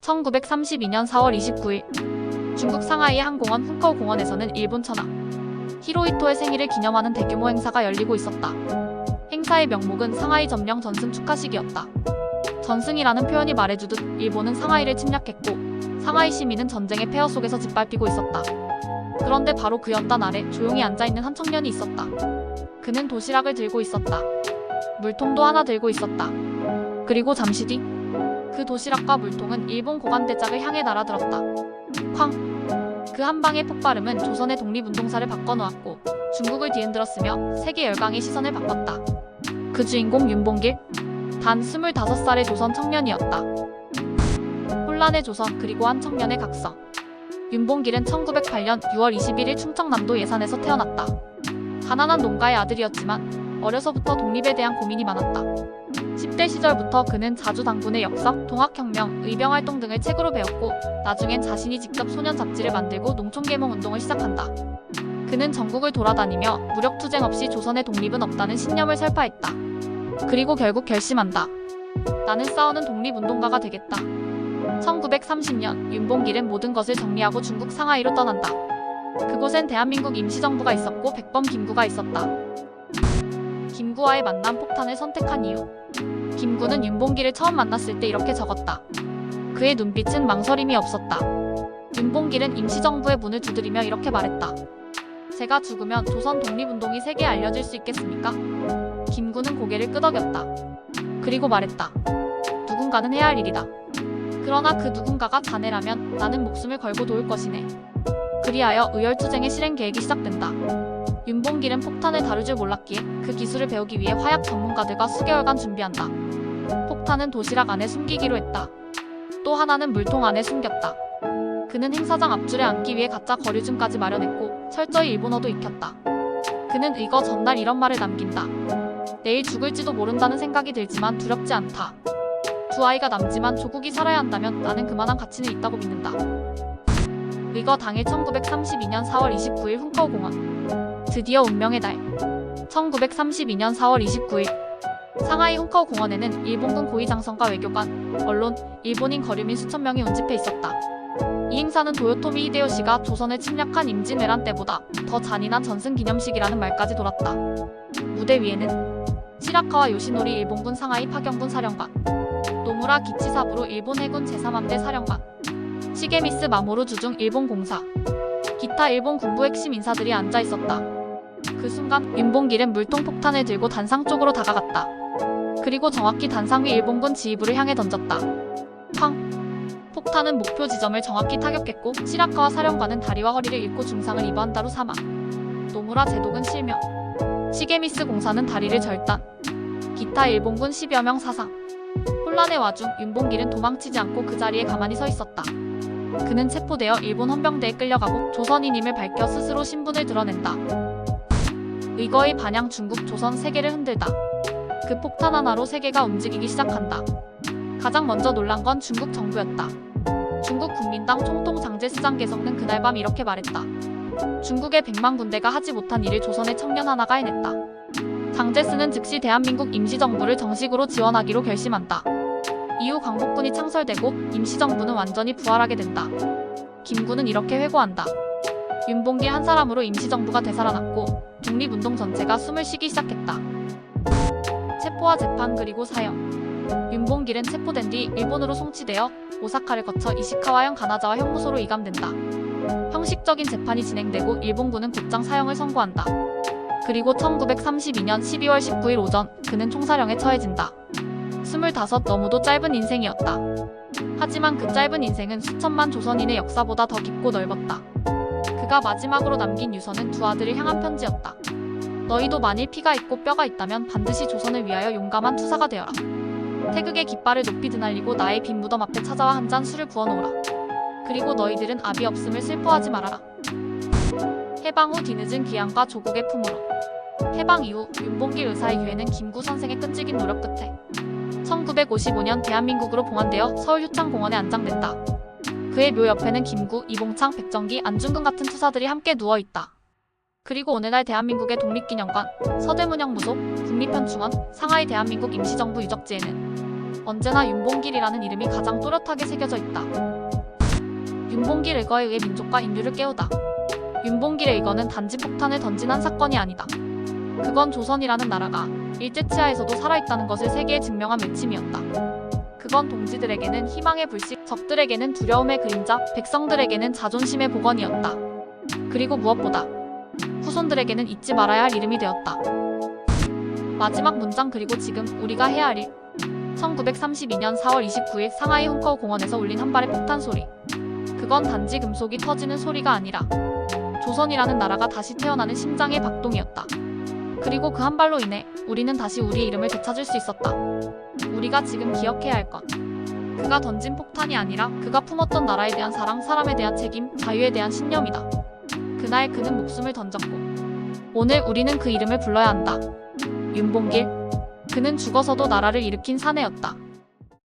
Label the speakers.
Speaker 1: 1932년 4월 29일 중국 상하이의 한 공원 훈커우 공원에서는 일본 천황 히로히토의 생일을 기념하는 대규모 행사가 열리고 있었다. 행사의 명목은 상하이 점령 전승 축하식이었다. 전승이라는 표현이 말해주듯 일본은 상하이를 침략했고 상하이 시민은 전쟁의 폐허 속에서 짓밟히고 있었다. 그런데 바로 그 연단 아래 조용히 앉아있는 한 청년이 있었다. 그는 도시락을 들고 있었다. 물통도 하나 들고 있었다. 그리고 잠시 뒤 그 도시락과 물통은 일본 고관대작을 향해 날아들었다. 쾅! 그 한 방의 폭발음은 조선의 독립운동사를 바꿔놓았고 중국을 뒤흔들었으며 세계 열강의 시선을 바꿨다. 그 주인공 윤봉길? 단 25살의 조선 청년이었다. 혼란의 조선 그리고 한 청년의 각성. 윤봉길은 1908년 6월 21일 충청남도 예산에서 태어났다. 가난한 농가의 아들이었지만 어려서부터 독립에 대한 고민이 많았다. 10대 시절부터 그는 자주 당군의 역사, 동학혁명, 의병활동 등을 책으로 배웠고 나중엔 자신이 직접 소년 잡지를 만들고 농촌계몽운동을 시작한다. 그는 전국을 돌아다니며 무력투쟁 없이 조선의 독립은 없다는 신념을 설파했다. 그리고 결국 결심한다. 나는 싸우는 독립운동가가 되겠다. 1930년 윤봉길은 모든 것을 정리하고 중국 상하이로 떠난다. 그곳엔 대한민국 임시정부가 있었고 백범 김구가 있었다. 김구와의 만남 폭탄을 선택한 이유. 김구는 윤봉길을 처음 만났을 때 이렇게 적었다. 그의 눈빛은 망설임이 없었다. 윤봉길은 임시정부의 문을 두드리며 이렇게 말했다. 제가 죽으면 조선 독립운동이 세계에 알려질 수 있겠습니까? 김구는 고개를 끄덕였다. 그리고 말했다. 누군가는 해야 할 일이다. 그러나 그 누군가가 자네라면 나는 목숨을 걸고 도울 것이네. 그리하여 의열투쟁의 실행 계획이 시작된다. 윤봉길은 폭탄을 다룰 줄 몰랐기에 그 기술을 배우기 위해 화약 전문가들과 수개월간 준비한다. 폭탄은 도시락 안에 숨기기로 했다. 또 하나는 물통 안에 숨겼다. 그는 행사장 앞줄에 앉기 위해 가짜 거류증까지 마련했고 철저히 일본어도 익혔다. 그는 이거 전날 이런 말을 남긴다. 내일 죽을지도 모른다는 생각이 들지만 두렵지 않다. 두 아이가 남지만 조국이 살아야 한다면 나는 그만한 가치는 있다고 믿는다. 의거 당일 1932년 4월 29일 훈커우 공원. 드디어 운명의 달. 1932년 4월 29일 상하이 훈커우 공원에는 일본군 고위장성과 외교관, 언론, 일본인 거류민 수천 명이 운집해 있었다. 이 행사는 도요토미 히데요시가 조선을 침략한 임진왜란 때보다 더 잔인한 전승기념식이라는 말까지 돌았다. 무대 위에는 시라카와 요시노리 일본군 상하이 파견군 사령관, 노무라 기치사부로 일본 해군 제3함대 사령관, 시게미스 마모루 주중 일본 공사, 기타 일본 군부 핵심 인사들이 앉아 있었다. 그 순간 윤봉길은 물통 폭탄을 들고 단상 쪽으로 다가갔다. 그리고 정확히 단상 위 일본군 지휘부를 향해 던졌다. 쾅! 폭탄은 목표 지점을 정확히 타격했고 시라카와 사령관은 다리와 허리를 잃고 중상을 입어한 다로 사망. 노무라 제독은 실명. 시게미스 공사는 다리를 절단. 기타 일본군 10여 명 사상. 혼란의 와중 윤봉길은 도망치지 않고 그 자리에 가만히 서 있었다. 그는 체포되어 일본 헌병대에 끌려가고 조선인임을 밝혀 스스로 신분을 드러낸다. 의거의 반양 중국 조선 세계를 흔들다. 그 폭탄 하나로 세계가 움직이기 시작한다. 가장 먼저 놀란 건 중국 정부였다. 중국 국민당 총통 장제스 장개성은 그날 밤 이렇게 말했다. 중국의 100만 군대가 하지 못한 일을 조선의 청년 하나가 해냈다. 장제스는 즉시 대한민국 임시정부를 정식으로 지원하기로 결심한다. 이후 광복군이 창설되고 임시정부는 완전히 부활하게 된다. 김구는 이렇게 회고한다. 윤봉길 한 사람으로 임시정부가 되살아났고 독립운동 전체가 숨을 쉬기 시작했다. 체포와 재판 그리고 사형. 윤봉길은 체포된 뒤 일본으로 송치되어 오사카를 거쳐 이시카와현 가나자와 형무소로 이감된다. 형식적인 재판이 진행되고 일본군은 곧장 사형을 선고한다. 그리고 1932년 12월 19일 오전 그는 총사령에 처해진다. 25 너무도 짧은 인생이었다. 하지만 그 짧은 인생은 수천만 조선인의 역사보다 더 깊고 넓었다. 그가 마지막으로 남긴 유서는 두 아들을 향한 편지였다. 너희도 만일 피가 있고 뼈가 있다면 반드시 조선을 위하여 용감한 투사가 되어라. 태극의 깃발을 높이 드날리고 나의 빈 무덤 앞에 찾아와 한 잔 술을 부어놓으라. 그리고 너희들은 압이 없음을 슬퍼하지 말아라. 해방 후 뒤늦은 귀향과 조국의 품으로. 해방 이후 윤봉길 의사의 기회는 김구 선생의 끈질긴 노력 끝에 1955년 대한민국으로 봉환되어 서울 효창공원에 안장된다. 그의 묘 옆에는 김구, 이봉창, 백정기, 안중근 같은 투사들이 함께 누워있다. 그리고 오늘날 대한민국의 독립기념관, 서대문형 무소, 국립현충원, 상하이 대한민국 임시정부 유적지에는 언제나 윤봉길이라는 이름이 가장 또렷하게 새겨져 있다. 윤봉길 의거에 의해 민족과 인류를 깨우다. 윤봉길의 의거는 단지 폭탄을 던진 한 사건이 아니다. 그건 조선이라는 나라가 일제치하에서도 살아있다는 것을 세계에 증명한 외침이었다. 그건 동지들에게는 희망의 불씨, 적들에게는 두려움의 그림자, 백성들에게는 자존심의 복원이었다. 그리고 무엇보다 후손들에게는 잊지 말아야 할 이름이 되었다. 마지막 문장 그리고 지금 우리가 해야 할 일. 1932년 4월 29일 상하이 훈커 공원에서 울린 한 발의 폭탄 소리. 그건 단지 금속이 터지는 소리가 아니라 조선이라는 나라가 다시 태어나는 심장의 박동이었다. 그리고 그 한 발로 인해 우리는 다시 우리의 이름을 되찾을 수 있었다. 우리가 지금 기억해야 할 건 그가 던진 폭탄이 아니라 그가 품었던 나라에 대한 사랑, 사람에 대한 책임, 자유에 대한 신념이다. 그날 그는 목숨을 던졌고 오늘 우리는 그 이름을 불러야 한다. 윤봉길. 그는 죽어서도 나라를 일으킨 사내였다.